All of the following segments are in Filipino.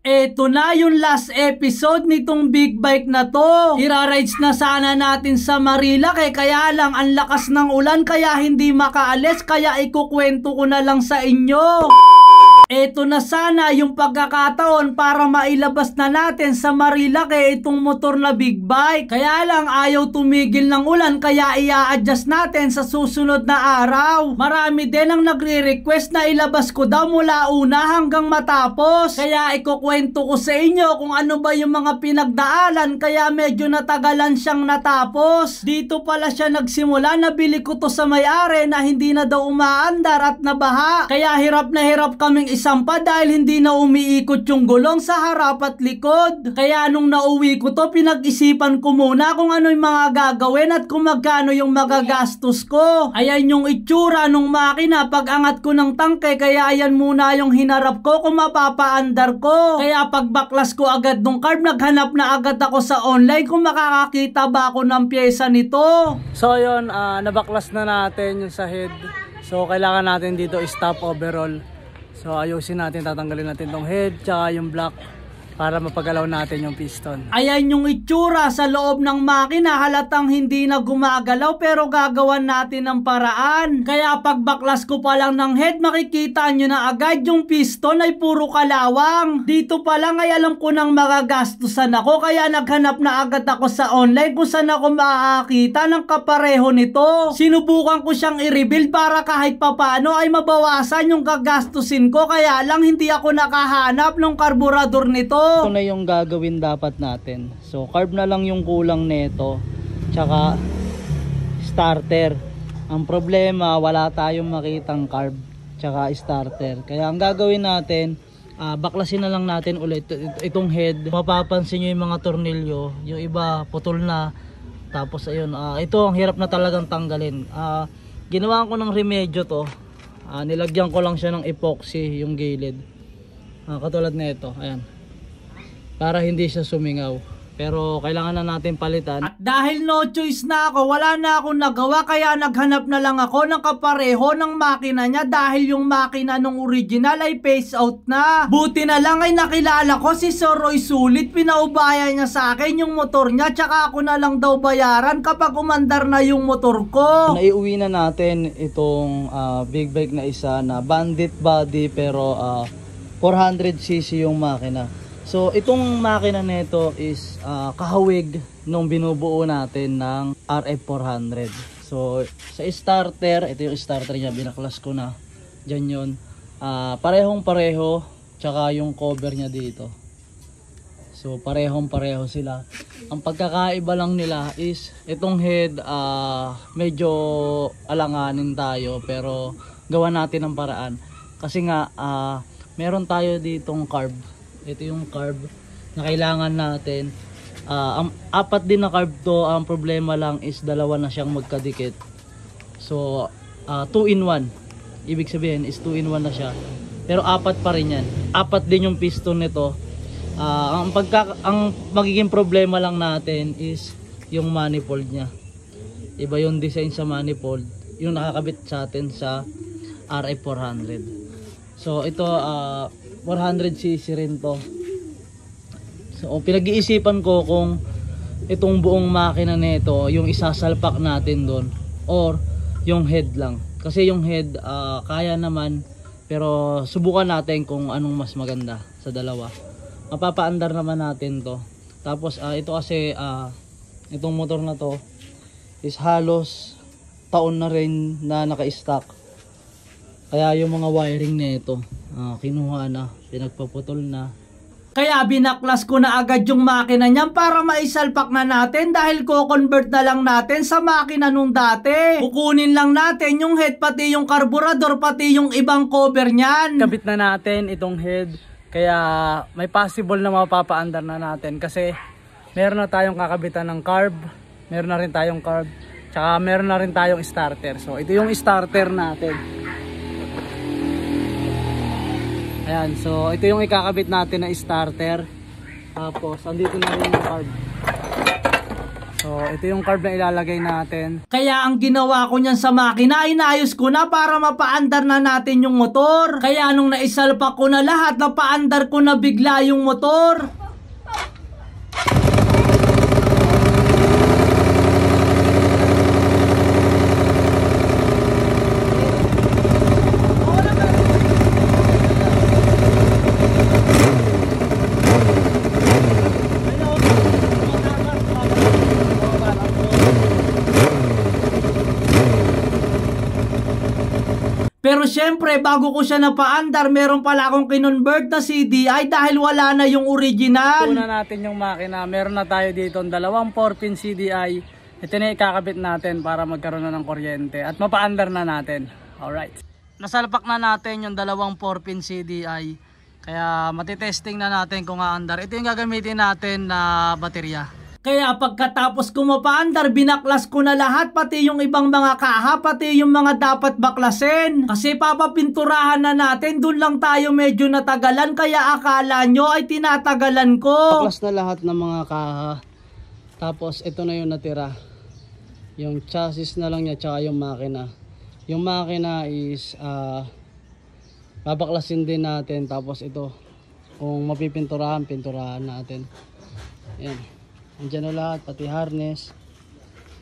Eto na yung last episode nitong big bike na to. Ira-rides na sana natin sa Marilake, kaya lang ang lakas ng ulan kaya hindi makaalis, kaya ikukwento ko na lang sa inyo. Eto na sana yung pagkakataon para mailabas na natin sa Marilake itong motor na big bike. Kaya lang ayaw tumigil ng ulan kaya i-adjust natin sa susunod na araw. Marami din ang nagre-request na ilabas ko daw mula una hanggang matapos. Kaya ikukwento ko sa inyo kung ano ba yung mga pinagdaanan kaya medyo natagalan siyang natapos. Dito pala siya nagsimula, nabili ko to sa may-ari na hindi na daw umaandar at nabaha. Kaya hirap na hirap kaming isampa dahil hindi na umiikot yung gulong sa harap at likod. Kaya nung nauwi ko to, pinag-isipan ko muna kung ano yung mga gagawin at kung magkano yung magagastos ko. Ayan yung itsura nung makina pag angat ko ng tangke, kaya ayan muna yung hinarap ko kung mapapaandar ko. Kaya pag baklas ko agad nung carb, naghanap na agad ako sa online kung makakakita ba ako ng pyesa nito. So yun, nabaklas na natin yung sa head. So kailangan natin dito stop overall. So ayusin natin, tatanggalin natin tong head tsaka yung block para mapagalaw natin yung piston. Ayan yung itsura sa loob ng makina, halatang hindi na gumagalaw pero gagawan natin ng paraan. Kaya pag baklas ko pa lang ng head, makikita nyo na agad yung piston ay puro kalawang. Dito pa lang ay alam ko nang magagastusan ako, kaya naghanap na agad ako sa online kung saan ako makakita ng kapareho nito. Sinubukan ko siyang i-rebuild para kahit papano ay mabawasan yung gagastusin ko, kaya lang hindi ako nakahanap ng karburador nito. Ito na yung gagawin dapat natin. So carb na lang yung kulang nito, tsaka starter. Ang problema, wala tayong makitang carb tsaka starter. Kaya ang gagawin natin, baklasin na lang natin ulit itong head. Mapapansin nyo yung mga tornilyo, yung iba putol na. Tapos ayun, ito ang hirap na talagang tanggalin. Ginawa ko ng remedyo to. Nilagyan ko lang siya ng epoxy yung gilid. Katulad na ito, ayan, para hindi siya sumingaw. Pero kailangan na natin palitan. At dahil no choice na ako, wala na akong nagawa, kaya naghanap na lang ako ng kapareho ng makina niya dahil yung makina nung original ay phase out na. Buti na lang ay nakilala ko si Sir Roy Sulit, pinaubaya niya sa akin yung motor niya, tsaka ako na lang daw bayaran kapag umandar na yung motor ko. Naiuwi na natin itong big bike na isa na bandit body pero 400cc yung makina. So itong makina nito is kahawig nung binubuo natin ng RF400. So sa starter, ito yung starter niya, binaklas ko na. Diyan yun. Parehong pareho, tsaka yung cover niya dito. So parehong pareho sila. Ang pagkakaiba lang nila is itong head, medyo alanganin tayo pero gawa natin ng paraan. Kasi nga meron tayo ditong carb. Ito yung carb na kailangan natin. Apat din na carb to. Ang problema lang is dalawa na siyang magkadikit. So 2 in 1. Ibig sabihin is 2 in 1 na siya. Pero apat pa rin yan. Apat din yung piston nito. Ang magiging problema lang natin is yung manifold nya. Iba yung design sa manifold, yung nakakabit sa atin sa RF400. So ito 400cc rin to. So pinag-iisipan ko kung itong buong makina nito yung isasalpak natin doon or yung head lang. Kasi yung head kaya naman, pero subukan natin kung anong mas maganda sa dalawa. Mapapaandar naman natin to. Tapos ito kasi itong motor na to is halos taon na rin na naka-stock. Kaya yung mga wiring nito kinuha na, pinagpaputol na. Kaya binaklas ko na agad yung makina niyan para maisalpak na natin dahil ko-convert na lang natin sa makina nung dati. Kukunin lang natin yung head, pati yung karburador, pati yung ibang cover niyan. Kabit na natin itong head, kaya may possible na mapapaandar na natin kasi meron na tayong kakabitan ng carb, meron na rin tayong carb, tsaka meron na rin tayong starter. So ito yung starter natin. Ayan, so ito yung ikakabit natin na starter. Tapos andito na rin yung carb. So, ito yung carb na ilalagay natin. Kaya ang ginawa ko niyan sa makina, inayos ko na para mapaandar na natin yung motor. Kaya nung naisalpak ko na lahat, napaandar ko na bigla yung motor. Pero syempre, bago ko siya napaandar, meron pala akong kinonvert na CDI dahil wala na yung original. Una natin yung makina. Meron na tayo dito ang dalawang 4-pin CDI. Ito na ikakabit natin para magkaroon na ng kuryente at mapaandar na natin. Alright. Nasalpak na natin yung dalawang 4-pin CDI. Kaya matitesting na natin kung aandar. Ito yung gagamitin natin na baterya. Kaya pagkatapos ko mapaandar, binaklas ko na lahat, pati yung ibang mga kaha, pati yung mga dapat baklasin. Kasi papapinturahan na natin, dun lang tayo medyo natagalan, kaya akala nyo ay tinatagalan ko. Baklas na lahat ng mga kaha. Tapos ito na yung natira. Yung chassis na lang niya, tsaka yung makina. Yung makina is babaklasin din natin. Tapos ito, kung mapipinturahan, pinturahan natin. Yan. Andiyan na lahat, pati harness.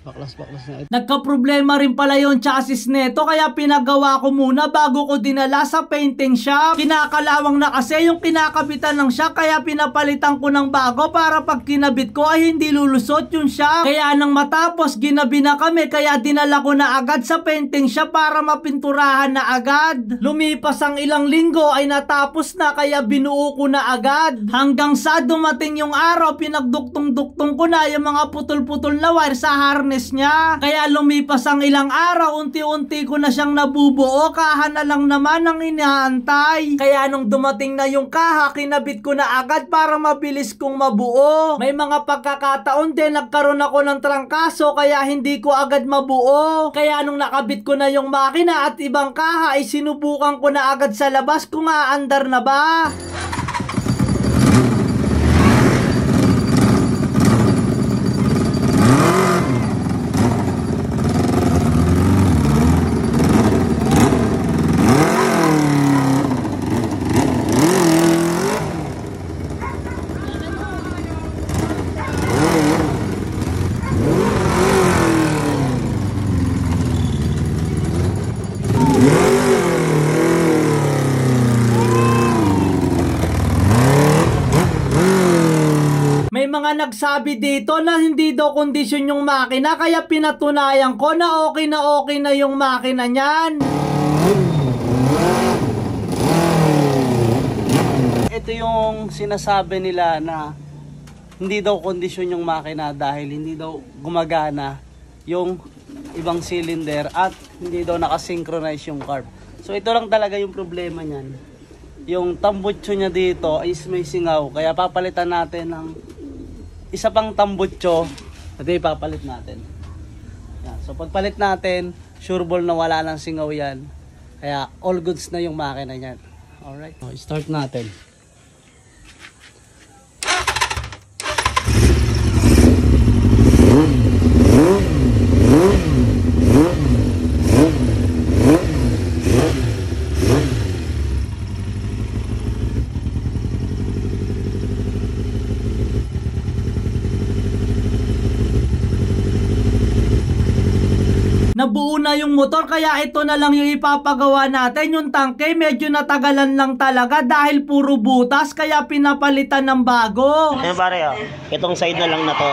Baklas na ito. Nagka-problema rin pala yung chassis neto, kaya pinagawa ko muna bago ko dinala sa painting shop. Kinakalawang na kasi yung kinakabitan ng shock, kaya pinapalitan ko ng bago para pag kinabit ko ay hindi lulusot yung shock. Kaya nang matapos, ginabi na kami, kaya dinala ko na agad sa painting shop para mapinturahan na agad. Lumipas ang ilang linggo ay natapos na, kaya binuo ko na agad. Hanggang sa dumating yung araw, pinagduktong-duktong ko na yung mga putol-putol na wire sa harness niya. Kaya lumipas ang ilang araw, unti-unti ko na siyang nabubuo, kaha na lang naman ang inaantay. Kaya nung dumating na yung kaha, kinabit ko na agad para mabilis kong mabuo. May mga pagkakataon din nagkaroon ako ng trangkaso, kaya hindi ko agad mabuo. Kaya nung nakabit ko na yung makina at ibang kaha, ay sinubukan ko na agad sa labas kung aandar na ba. Mga nagsabi dito na hindi daw kondisyon yung makina, kaya pinatunayan ko na okay na yung makina niyan. Ito yung sinasabi nila na hindi daw kondisyon yung makina dahil hindi daw gumagana yung ibang cylinder at hindi daw nakasynchronize yung carb. So ito lang talaga yung problema niyan. Yung tambutso niya dito is may singaw, kaya papalitan natin ng isa pang tambutso at ipapalit natin. Yan. So pagpalit natin, sure ball na wala ng singaw yan. Kaya all goods na yung makina niyan. Alright. So, start natin. Nabuo na yung motor, kaya ito na lang yung ipapagawa natin. Yung tangke medyo natagalan lang talaga dahil puro butas, kaya pinapalitan ng bago. Ayan pare, itong side na lang na to.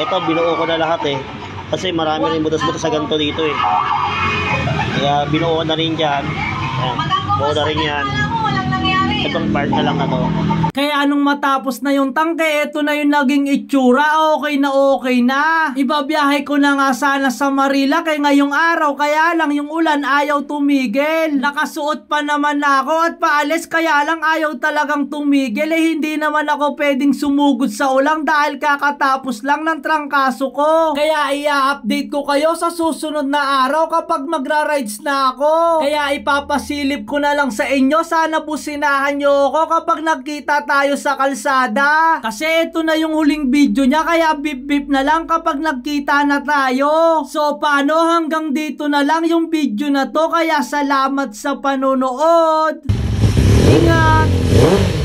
Ito binuo ko na lahat eh. Kasi marami rin butas-butas sa ganito dito eh. Kaya binuo ko na rin dyan. Ayan, buo na rin yan. Itong part na lang na to. Kaya nung matapos na yung tangke, ito na yung naging itsura. Okay na. Ibabiyahe ko na nga sana sa Marila kay ngayong araw, kaya lang yung ulan ayaw tumigil. Nakasuot pa naman ako at paalis, kaya lang ayaw talagang tumigil. Hindi naman ako pwedeng sumugod sa ulan dahil kakatapos lang ng trangkaso ko. Kaya i-update ko kayo sa susunod na araw kapag magra-rides na ako. Kaya ipapasilip ko na lang sa inyo, sana businahan samahan nyo ako kapag nagkita tayo sa kalsada. Kasi ito na yung huling video niya, kaya bip na lang kapag nagkita na tayo. So paano, hanggang dito na lang yung video na to, kaya salamat sa panonood. Ingat!